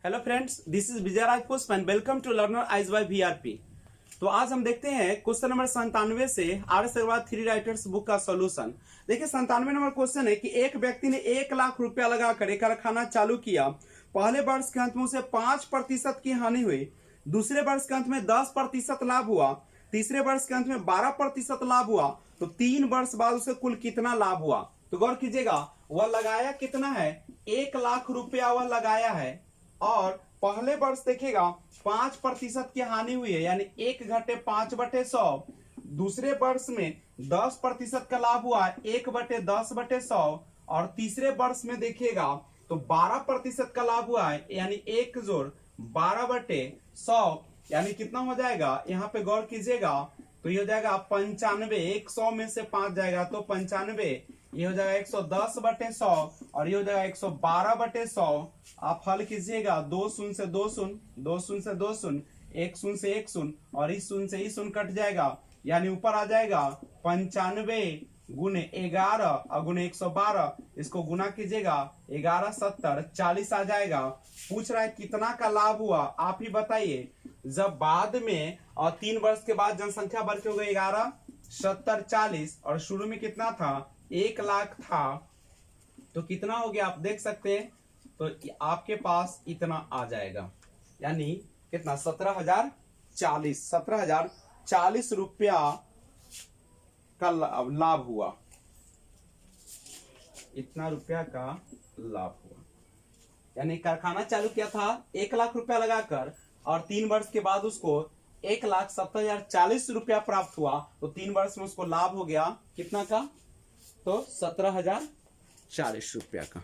Hello friends, this is Vijay Raj Pushp and welcome to learner eyes by VRP. तो आज हम देखते हैं क्वेश्चन नंबर 97 से R S. Agarwal three writers book का सॉल्यूशन। देखिए 97 नंबर क्वेश्चन है कि एक व्यक्ति ने 1 लाख रुपया लगाकर एक कारखाना चालू किया। पहले वर्ष के अंत में उसे 5% की हानि हुई, दूसरे वर्ष के अंत में 10% लाभ हुआ, तीसरे वर्ष के अंत में 12% लाभ हुआ, तो 3 वर्ष बाद उसे कुल कितना लाभ हुआ। तो गौर कीजिएगा, वह लगाया कितना है, 1 लाख रुपया वह लगाया है और पहले वर्ष देखिएगा 5% की हानि हुई है, यानी 1 घटे 5/100। दूसरे वर्ष में 10% का लाभ हुआ, 1/10/100। और तीसरे वर्ष में देखिएगा तो 12% का लाभ हुआ है, यानी 1 जोड़ 12/100, यानी कितना हो जाएगा। यहाँ पे गौर कीजिएगा तो ये हो जाएगा 95। 100 में से 5 जाएगा तो 95, ये हो जाएगा 110/100 और ये हो जाएगा 112/100। आप हल कीजिएगा, 2 शून्य से 2 शून्य, 2 शून्य से 2 शून्य, 1 शून्य से 1 शून्य और इस शून्य से इस शून्य कट जाएगा, यानी ऊपर आ जाएगा 95 गुने 11 और गुने 112। इसको गुना कीजिएगा, 11 70 40 आ जाएगा। पूछ रहा है कितना का लाभ हुआ, आप ही बताइए। जब बाद में और 3 वर्ष के बाद जनसंख्या बढ़ के हो गई 11 70 40 और शुरू में कितना था, 1 लाख था, तो कितना हो गया आप देख सकते हैं। तो आपके पास इतना आ जाएगा, यानी कितना, 17,040 रुपया का लाभ हुआ। इतना रुपया का लाभ हुआ, यानी कारखाना चालू किया था 1 लाख रुपया लगाकर और 3 वर्ष के बाद उसको 1,70,040 रुपया प्राप्त हुआ। तो 3 वर्ष में उसको लाभ हो गया कितना का, तो 17,040 रुपया का।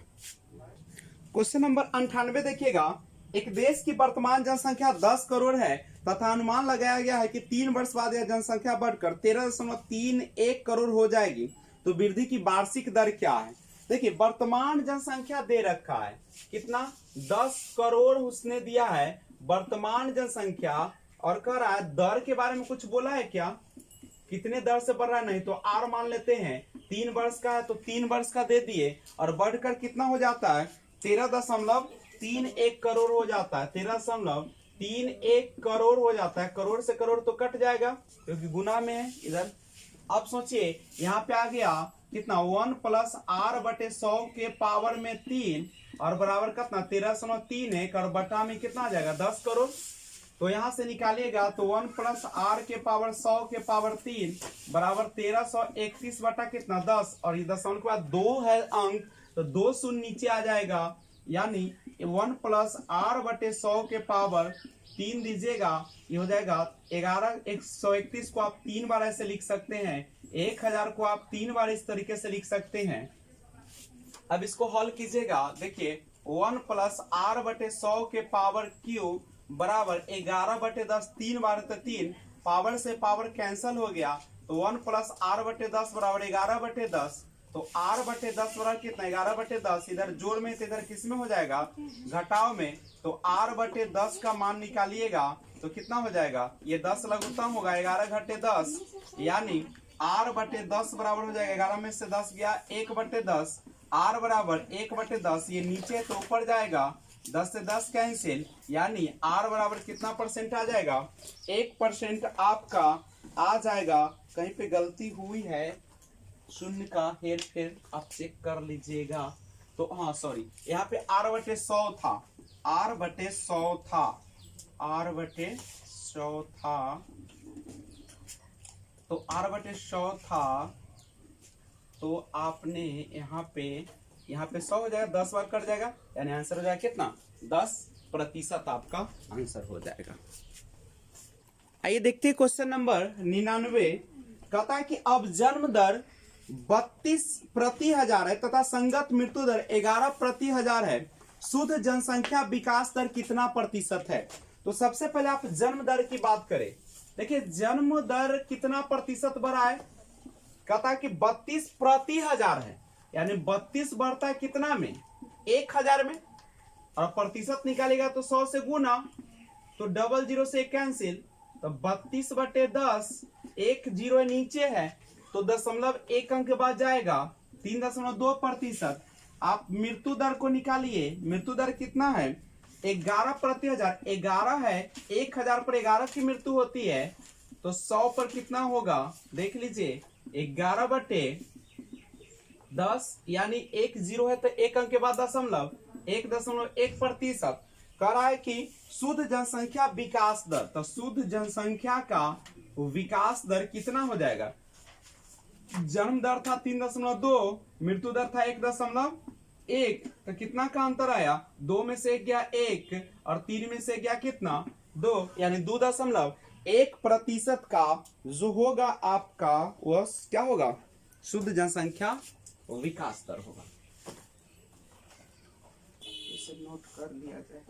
क्वेश्चन नंबर 98 देखिएगा, एक देश की वर्तमान जनसंख्या 10 करोड़ है तथा अनुमान लगाया गया है कि 3 वर्ष बाद यह जनसंख्या बढ़कर 13.31 करोड़ हो जाएगी, तो वृद्धि की वार्षिक दर क्या है। देखिए वर्तमान जनसंख्या दे रखा है कितना, 10 करोड़ उसने दिया है वर्तमान जनसंख्या, और कह रहा है दर के बारे में कुछ बोला है क्या, कितने दर से बढ़ रहा है, नहीं तो आर मान लेते हैं। 3 वर्ष का है तो 3 वर्ष का दे दिए और बढ़कर कितना हो जाता है, 13.31 करोड़ हो जाता है, 13.31 करोड़ हो जाता है। करोड़ से करोड़ तो कट जाएगा क्योंकि गुना में है इधर। अब सोचिए यहाँ पे आ गया कितना, 1 + r/100 के पावर में 3 और बराबर कितना 13.31 और बटा में कितना आ जाएगा 10 करोड़। तो यहां से निकालिएगा तो 1 + r के पावर 100 के पावर 3 बराबर 1331 बटा कितना 10, और ये दशमलव के बाद 2 है अंक तो 2 शून्य नीचे आ जाएगा, यानी 1 + r/100 के पावर 3 दीजिएगा, ये हो जाएगा 11। 131 को आप 3 बार ऐसे लिख सकते हैं, 1000 को आप 3 बार इस तरीके से लिख सकते हैं। अब इसको हल कीजिएगा, देखिए 1 + r/100 के पावर क्यूब बराबर 11/10, 3 बार तो 3, पावर से पावर कैंसल हो गया, तो 1 + r/10 बराबर 11/10, तो r/10 बराबर कितना 11/10, इधर जोड़ में तो इधर किस में हो जाएगा, घटाव में, तो r/10 का मान निकालिएगा तो कितना हो जाएगा, ये 10 लघुत्तम होगा, 11 घटे 10, यानी r/10 बराबर हो जाएगा, 11 में से 10 गया 1/10, r बराबर 1/10, ये नीचे तो ऊपर जाएगा, 10 से 10 कैंसिल, यानी r बराबर कितना परसेंट आ जाएगा, 1% आपका आ जाएगा। कहीं पे गलती हुई है, शून्य का हेर फेर आप चेक कर लीजिएगा। तो हाँ सॉरी, यहाँ पे r/100 था, r/100 था, r/100 था, तो r/100 था, तो आपने यहाँ पे 100 हो जाएगा, 10 बार कट जाएगा, यानी आंसर हो जाएगा कितना, 10% आपका आंसर हो जाएगा। आइए देखते हैं क्वेश्चन नंबर 99। कहता है कि अब जन्म दर 32 प्रति हजार है तथा संगत मृत्यु दर 11 प्रति हजार है, शुद्ध जनसंख्या विकास दर कितना प्रतिशत है। तो सबसे पहले आप जन्म दर की बात करें। देखिए जन्म दर कितना प्रतिशत बढ़ा है, कहता है कि 32 प्रति हजार है, यानी 32 बढ़ता है कितना में, 1000 में, और प्रतिशत निकालेगा तो 100 से गुना, तो 00 से कैंसिल, तो 32/10, 1 0 नीचे है तो 0.1 अंक के बाद जाएगा, 3.2%। आप मृत्यु दर को निकालिए, मृत्यु दर कितना है, 11 प्रति हजार, 11 है, 1000 पर 11 की मृत्यु होती है, तो 100 पर कितना होगा देख लीजिए, 11/10, यानी 1 0 है तो 1 अंक के बाद दशमलव, 1.1%। कह रहा है कि शुद्ध जनसंख्या विकास दर, तो शुद्ध जनसंख्या का विकास दर कितना हो जाएगा। जन्म दर था 3.2, मृत्यु दर था 1.1, तो कितना का अंतर आया, 2 में से 1 गया 1 और 3 में से गया कितना 2, यानी 2.1% का जो होगा आपका वह क्या होगा, शुद्ध जनसंख्या विकास दर होगा। इसे नोट कर लिया जाए।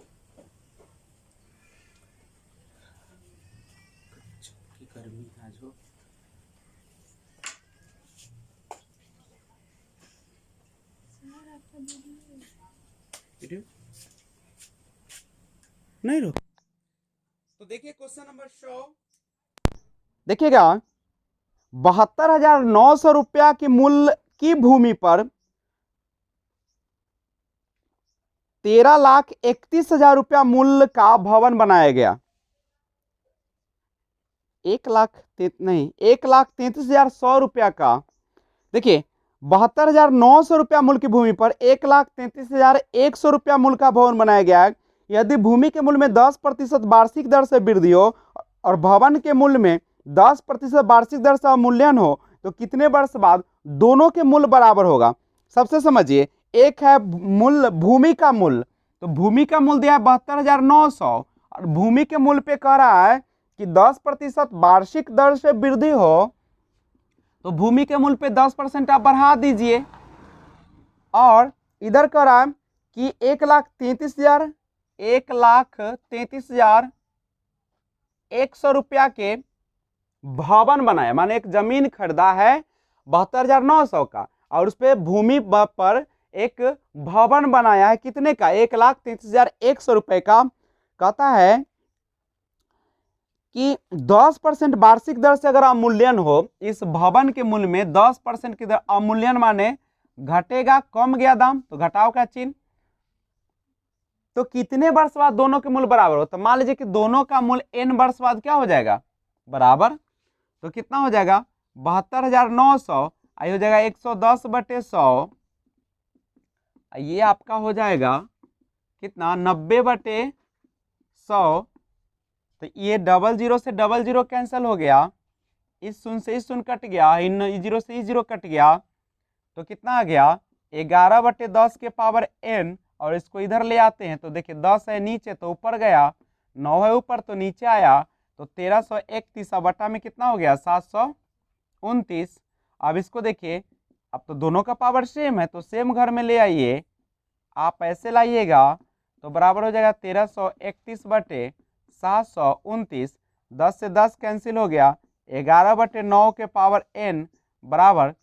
गर्मी आज हो, नहीं रो। तो देखिए क्वेश्चन नंबर 100, देखिएगा, 72,900 रुपया के मूल्य की भूमि पर 13,31,000 रुपया मूल्य का भवन बनाया गया। 1,33,100 रुपया का, देखिए 72,900 रुपया मूल्य की भूमि पर 1,33,100 रुपया मूल्य का भवन बनाया गया है। यदि भूमि के मूल्य में 10% वार्षिक दर से वृद्धि हो और भवन के मूल्य में 10% वार्षिक दर से अवमूल्यन हो तो कितने वर्ष बाद दोनों के मूल्य बराबर होगा। सबसे समझिए, एक है मूल्य, भूमि का मूल्य, तो भूमि का मूल्य दिया है 72,900 और भूमि के मूल्य पे कह रहा है कि 10% वार्षिक दर से वृद्धि हो, तो भूमि के मूल्य पे 10% आप बढ़ा दीजिए। और इधर कह रहा है कि 1,33,100 रुपया के भवन बनाया, माने एक जमीन खरीदा है 72,900 का और उस पर भूमि पर एक भवन बनाया है, कितने का, 1,33,100 रुपए का। कहता है कि 10% वार्षिक दर से अगर अवमूल्यन हो, इस भवन के मूल्य में 10% की दर अवमूल्यन माने घटेगा, कम गया दाम तो घटाव का चिन्ह, तो कितने वर्ष बाद दोनों के मूल्य बराबर हो। तो मान लीजिए कि दोनों का मूल्य n वर्ष बाद क्या हो जाएगा, बराबर, तो कितना हो जाएगा 72,900, आई हो जाएगा 110/100, ये आपका हो जाएगा कितना 90/100, तो ये 00 से 00 कैंसिल हो गया, इस शून्य से इस शून्य कट गया, इन 0 से इस 0 कट गया, तो कितना आ गया 11/10 के पावर n, और इसको इधर ले आते हैं तो देखिए 10 है नीचे तो ऊपर गया, 9 है ऊपर तो नीचे आया, तो 1331 बटा में कितना हो गया 729। अब इसको देखिए, अब तो दोनों का पावर सेम है तो सेम घर में ले आइए, आप ऐसे लाइएगा तो बराबर हो जाएगा 1331/729, 10 से 10 कैंसिल हो गया, 11/9 के पावर n बराबर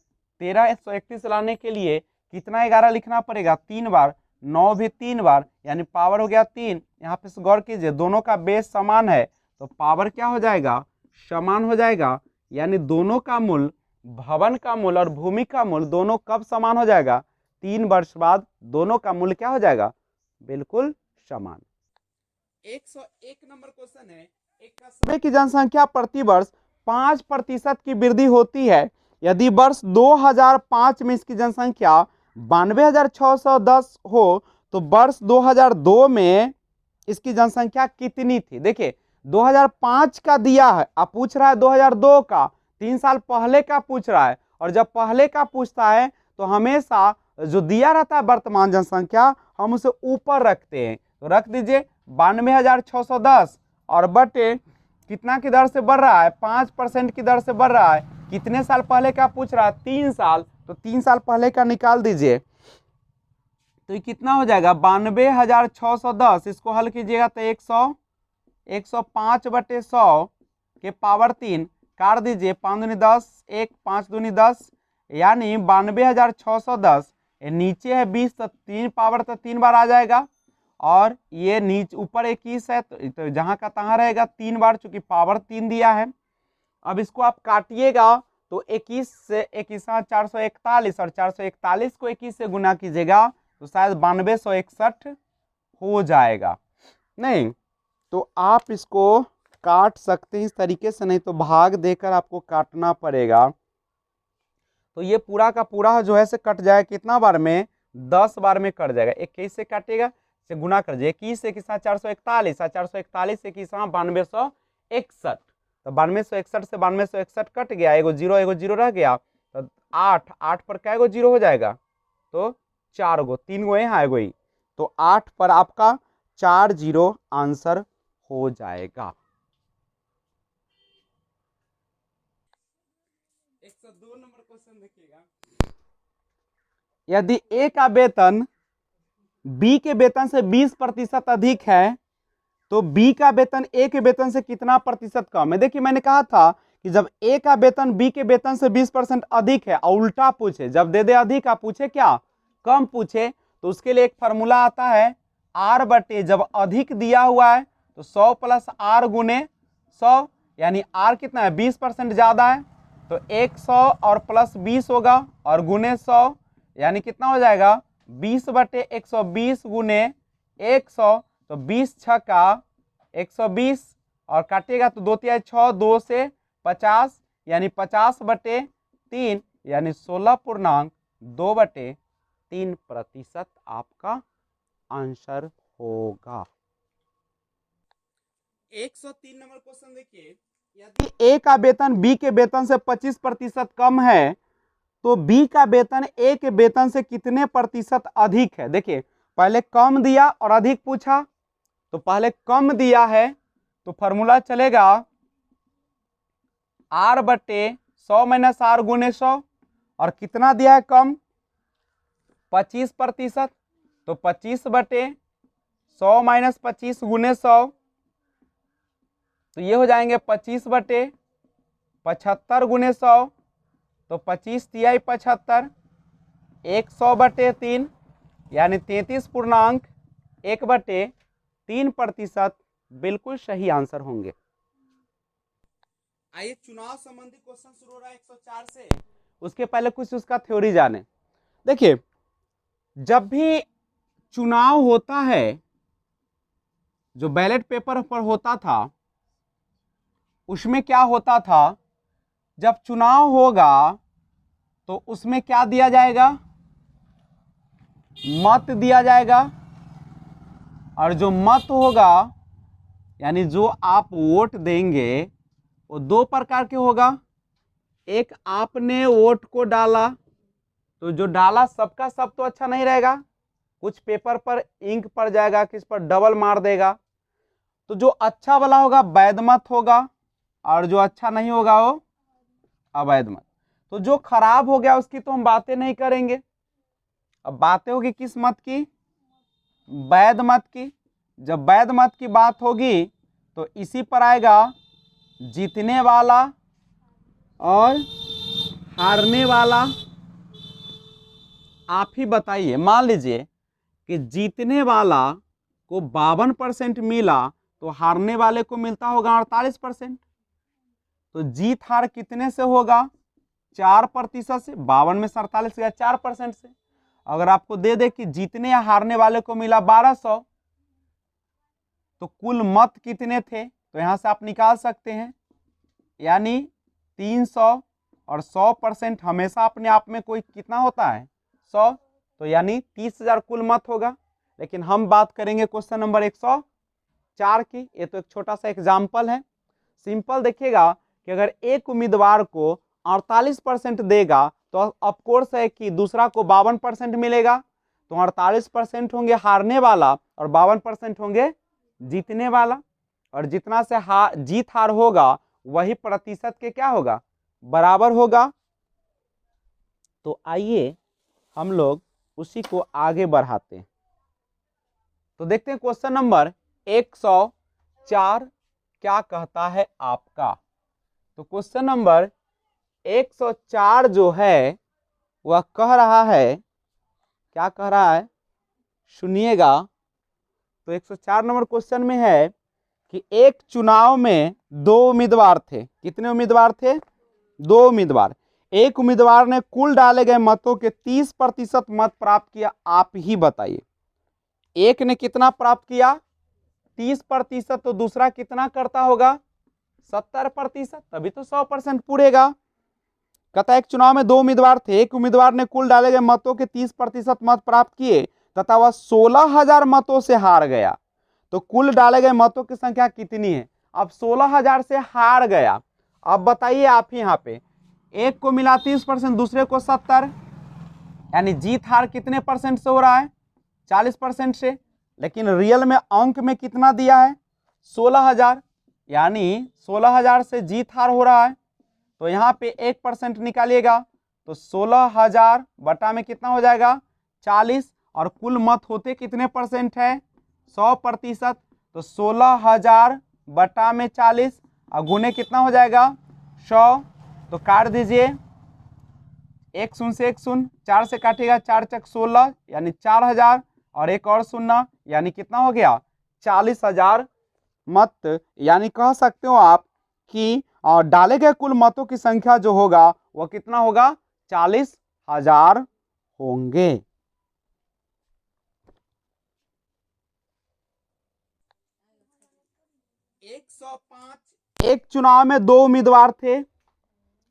1331 लाने के लिए कितना 11 लिखना पड़ेगा 3 बार, 9 भी 3 बार, यानी पावर हो गया 3। यहाँ पे गौर कीजिए दोनों का बेस समान है तो पावर क्या हो जाएगा, समान हो जाएगा, यानी दोनों का मूल्य, भवन का मूल्य और भूमि का मूल्य दोनों कब समान हो जाएगा, 3 वर्ष बाद दोनों का मूल्य क्या हो जाएगा, बिल्कुल समान। 101 नंबर क्वेश्चन है, एक कस्बे की जनसंख्या प्रति वर्ष 5% की वृद्धि होती है, यदि वर्ष 2005 में इसकी जनसंख्या 92,610 हो तो वर्ष 2002 में इसकी जनसंख्या कितनी थी। देखिए 2005 का दिया है, आप पूछ रहा है 2002 का, 3 साल पहले का पूछ रहा है, और जब पहले का पूछता है तो हमेशा जो दिया रहता है वर्तमान जनसंख्या हम उसे ऊपर रखते हैं, तो रख दीजिए 92,610 और बटे कितना की दर से बढ़ रहा है, 5% की दर से बढ़ रहा है, कितने साल पहले का पूछ रहा है 3 साल, तो 3 साल पहले का निकाल दीजिए, तो ये कितना हो जाएगा 92,610, इसको हल कीजिएगा तो 105/100 के पावर 3 काट दीजिए, 5 दूनी 10, 1 5 दूनी 10, यानी 92,610, नीचे है 20 तो 3 पावर तो 3 बार आ जाएगा, और ये नीचे ऊपर 21 है तो जहां का तहां रहेगा 3 बार, चूंकि पावर 3 दिया है। अब इसको आप काटिएगा तो 21 से 21 441 और 441 को 21 से गुना कीजिएगा तो शायद 9261 हो जाएगा। नहीं, तो आप इसको काट सकते हैं इस तरीके से, नहीं तो भाग देकर आपको काटना पड़ेगा। तो ये पूरा का पूरा जो है से कट जाएगा कितना बार में, 10 बार में कट जाएगा। 21 से काटेगा, से गुना कर जाए, 21 से कितना 441, 441 से कितना 9261। तो 9261 से 9261 कट गया, एगो जीरो रह गया। तो 8 पर क्या एगो जीरो हो जाएगा, तो 4 गो, 3 गो यहाँ एगो ही, तो 8 पर आपका 4 जीरो आंसर हो जाएगा। 102 नंबर क्वेश्चन देखिएगा। यदि ए का वेतन बी के वेतन से 20% अधिक है, तो बी का वेतन ए के वेतन से कितना प्रतिशत कम है। देखिए मैंने कहा था कि जब ए का वेतन बी के वेतन से 20% अधिक है और उल्टा पूछे, जब दे दे अधिक आप पूछे क्या कम पूछे, तो उसके लिए एक फार्मूला आता है आर बटे, जब अधिक दिया हुआ है तो 100 प्लस आर गुने 100, यानी आर कितना है 20% ज्यादा है, तो 100 और प्लस 20 होगा और गुने 100, यानी कितना हो जाएगा 20 बटे 120 गुने 100, तो 20 छक्का 120 और काटेगा तो 2 तिहाई 6, 2 से 50, यानी 50 बटे 3, यानी 16.2/3% आपका आंसर होगा। 103 नंबर क्वेश्चन देखिए, यदि ए का वेतन बी के वेतन से 25% कम है, तो बी का वेतन ए के वेतन से कितने प्रतिशत अधिक है। देखिए पहले कम दिया और अधिक पूछा, तो पहले कम दिया है तो फॉर्मूला चलेगा आर बटे 100 माइनस आर गुने 100, और कितना दिया है कम 25%, तो 25 बटे 100 माइनस 25 गुने 100, तो ये हो जाएंगे 25 बटे 75 गुने 100, तो 25 तिहाई 75, 100 बटे 3, यानी 33.1/3% बिल्कुल सही आंसर होंगे। आइए चुनाव संबंधी क्वेश्चन शुरू हो रहा है 104 से, उसके पहले कुछ उसका थ्योरी जाने। देखिए जब भी चुनाव होता है, जो बैलेट पेपर पर होता था, उसमें क्या होता था, जब चुनाव होगा तो उसमें क्या दिया जाएगा, मत दिया जाएगा, और जो मत होगा यानी जो आप वोट देंगे वो 2 प्रकार के होगा। एक आपने वोट को डाला, तो जो डाला सबका सब तो अच्छा नहीं रहेगा, कुछ पेपर पर इंक पड़ जाएगा, किस पर डबल मार देगा, तो जो अच्छा वाला होगा वैध मत होगा, और जो अच्छा नहीं होगा वो अवैध मत। तो जो खराब हो गया उसकी तो हम बातें नहीं करेंगे, अब बातें होगी किस मत की, वैध मत की। जब वैध मत की बात होगी तो इसी पर आएगा जीतने वाला और हारने वाला। आप ही बताइए, मान लीजिए कि जीतने वाला को 52% मिला, तो हारने वाले को मिलता होगा 48%। तो जीत हार कितने से होगा, 4% से। 52 में से 48 गया 4% से। अगर आपको दे दे कि जीतने या हारने वाले को मिला 1200, तो कुल मत कितने थे, तो यहां से आप निकाल सकते हैं, यानी 300, और 100% हमेशा अपने आप में कोई कितना होता है 100, तो यानी 30,000 कुल मत होगा। लेकिन हम बात करेंगे क्वेश्चन नंबर 104 की। ये तो एक छोटा सा एग्जाम्पल है, सिंपल। देखिएगा कि अगर एक उम्मीदवार को 48% देगा तो ऑफकोर्स है कि दूसरा को 52% मिलेगा, तो 48% होंगे हारने वाला और 52% होंगे जीतने वाला, और जितना से जीत हार होगा वही प्रतिशत के क्या होगा, बराबर होगा। तो आइए हम लोग उसी को आगे बढ़ाते हैं। तो देखते हैं क्वेश्चन नंबर 104 क्या कहता है आपका। तो क्वेश्चन नंबर 104 जो है वह कह रहा है, क्या कह रहा है सुनिएगा। तो 104 नंबर क्वेश्चन में है कि एक चुनाव में 2 उम्मीदवार थे। कितने उम्मीदवार थे, 2 उम्मीदवार। एक उम्मीदवार ने कुल डाले गए मतों के 30% मत प्राप्त किया। आप ही बताइए एक ने कितना प्राप्त किया, 30%, तो दूसरा कितना करता होगा 70%, तभी तो 100% पूरेगा। कहता एक चुनाव में दो उम्मीदवार थे, एक उम्मीदवार ने कुल डाले गए मतों के 30% मत प्राप्त किए तथा वह 16,000 मतों से हार गया, तो कुल डाले गए मतों की संख्या कितनी है। अब 16,000 से हार गया, अब बताइए आप ही यहाँ पे, एक को मिला 30%, दूसरे को 70, यानी जीत हार कितने परसेंट से हो रहा है 40% से, लेकिन रियल में अंक में कितना दिया है 16,000, यानी 16,000 से जीत हार हो रहा है, तो यहाँ पे 1% निकालिएगा तो 16,000 बटा में कितना हो जाएगा 40, और कुल मत होते कितने परसेंट है 100%, तो 16,000 बटा में 40 और गुने कितना हो जाएगा 100, तो काट दीजिए, एक शून्य से एक शून्य, 4 से काटिएगा 4 चक 16, यानी 4,000 और एक और शून्य, यानी कितना हो गया 40,000 मत। यानी कह सकते हो आप कि डाले गए कुल मतों की संख्या जो होगा वह कितना होगा 40,000 होंगे। एक चुनाव में दो उम्मीदवार थे,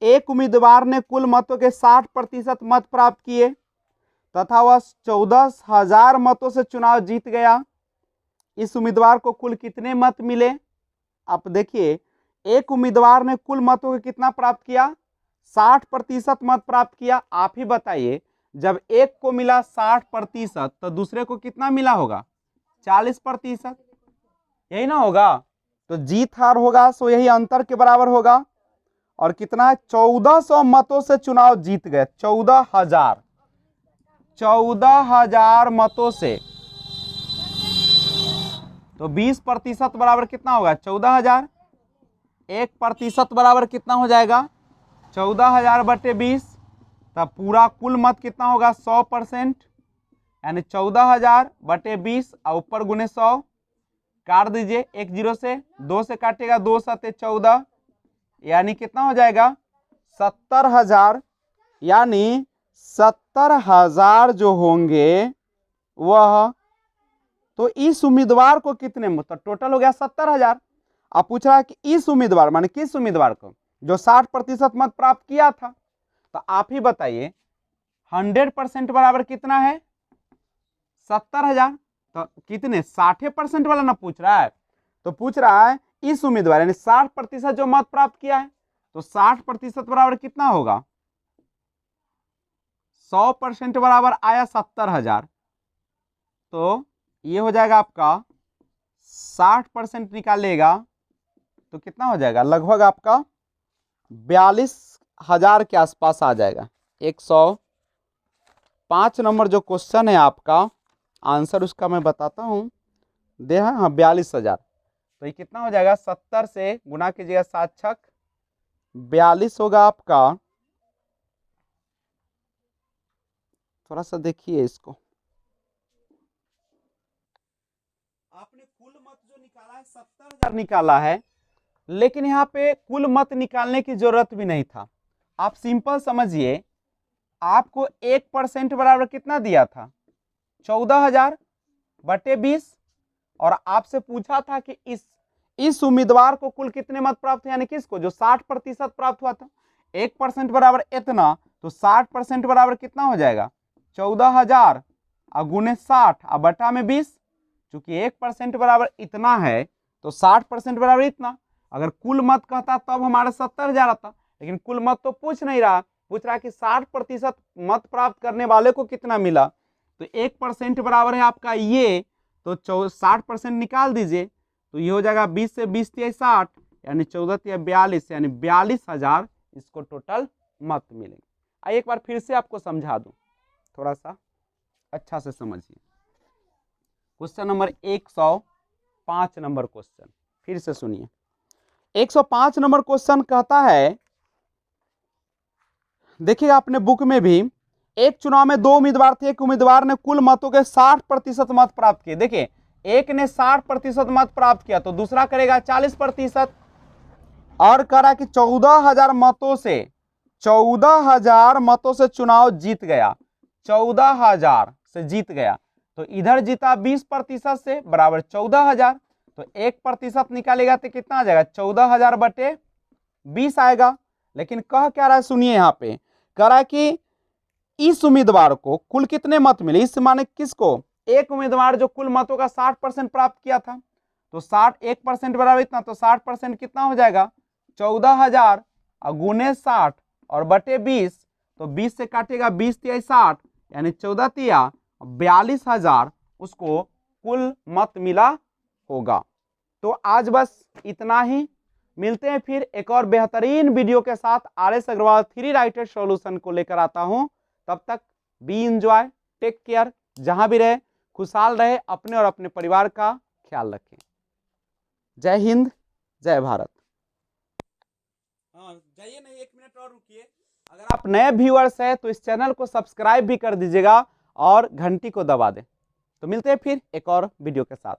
एक उम्मीदवार ने कुल मतों के 60% मत प्राप्त किए तथा वह 14,000 मतों से चुनाव जीत गया। इस उम्मीदवार को कुल कितने मत मिले। आप देखिए, एक उम्मीदवार ने कुल मतों के कितना प्राप्त किया 60% मत प्राप्त किया। आप ही बताइए, जब एक को मिला 60% तो दूसरे को कितना मिला होगा 40%, यही ना होगा। तो जीत हार होगा सो यही अंतर के बराबर होगा, और कितना है 1400 मतों से चुनाव जीत गए, 14,000 मतों से, तो 20% बराबर कितना होगा 14,000, 1% बराबर कितना हो जाएगा 14,000 बटे 20, तब पूरा कुल मत कितना होगा 100%, यानी 14,000 बटे 20 और ऊपर गुने 100, काट दीजिए, एक जीरो से, 2 से काटेगा 2 सते 14, यानी कितना हो जाएगा 70,000, यानी 70,000 जो होंगे वह, तो इस उम्मीदवार को कितने मतलब टोटल हो गया 70,000। अब पूछ रहा है कि इस उम्मीदवार माने किस उम्मीदवार को जो 60% मत प्राप्त किया था, तो आप ही बताइए 100% बराबर कितना है 70,000, तो कितने 60% वाला ना पूछ रहा है, तो पूछ रहा है इस उम्मीदवार यानी 60% जो मत प्राप्त किया है, तो 60% बराबर कितना होगा 100% बराबर आया 70,000, तो ये हो जाएगा आपका 60% निकालेगा तो कितना हो जाएगा लगभग आपका 42,000 के आसपास आ जाएगा। 105 नंबर जो क्वेश्चन है आपका आंसर उसका मैं बताता हूँ, दे हाँ 42,000, तो ये कितना हो जाएगा 70 से गुना कीजिएगा 7 छक 42 होगा आपका। थोड़ा सा देखिए इसको, आपने कुल मत जो निकाला है 70,000 निकाला है, लेकिन यहाँ पे कुल मत निकालने की जरूरत भी नहीं था। आप सिंपल समझिए, आपको 1% बराबर कितना दिया था 14,000 बटे 20, और आपसे पूछा था कि इस उम्मीदवार को कुल कितने मत प्राप्त, यानी किसको जो 60% प्राप्त हुआ था, 1% बराबर इतना, तो 60% बराबर कितना हो जाएगा 14,000 और गुने 60 और बटा में 20, चूंकि 1% बराबर इतना है तो 60% बराबर इतना। अगर कुल मत कहता तब हमारा 70,000 आता, लेकिन कुल मत तो पूछ नहीं रहा, पूछ रहा कि 60% मत प्राप्त करने वाले को कितना मिला, तो 1% बराबर है आपका ये, तो 60% निकाल दीजिए, तो ये हो जाएगा 20 से 20 तिया 60, यानी 14 तिया 42, यानी 42,000 इसको टोटल मत मिलेंगे। आइए एक बार फिर से आपको समझा दूं, थोड़ा सा अच्छा से समझिए। क्वेश्चन नंबर 105 नंबर क्वेश्चन फिर से सुनिए। 105 नंबर क्वेश्चन कहता है, देखिएगा अपने बुक में भी, एक चुनाव में दो उम्मीदवार थे, एक उम्मीदवार ने कुल मतों के 60% मत प्राप्त किए। देखिए एक ने 60% मत प्राप्त किया तो दूसरा करेगा 40%, और करा कि 14,000 मतों से 14,000 मतों से चुनाव जीत गया, 14,000 से जीत गया, तो इधर जीता 20% से बराबर 14,000, तो 1% निकालेगा तो कितना आ जाएगा, 14,000 बटे 20 आएगा। लेकिन कह क्या रहा है सुनिए, यहाँ पे कह रहा है कि इस उम्मीदवार को कुल कितने मत मिले, इस माने किसको, एक उम्मीदवार जो कुल मतों का 60% प्राप्त किया था, तो 1% बराबर इतना, तो 60% कितना हो जाएगा, 14,000 गुने 60 और बटे 20, तो 20 से काटेगा 20 तिया 60, यानी 14 तिया 42,000 उसको कुल मत मिला होगा। तो आज बस इतना ही, मिलते हैं फिर एक और बेहतरीन वीडियो के साथ। RS अग्रवाल 3 राइटेड सॉल्यूशन को लेकर आता हूं। तब तक बी एंजॉय, टेक केयर, जहां भी रहे खुशहाल रहे, अपने और अपने परिवार का ख्याल रखें। जय हिंद, जय भारत। हाँ जाइए नहीं, 1 मिनट और रुकिए। अगर आप नए व्यूअर्स हैं तो इस चैनल को सब्सक्राइब भी कर दीजिएगा और घंटी को दबा दें। तो मिलते हैं फिर एक और वीडियो के साथ।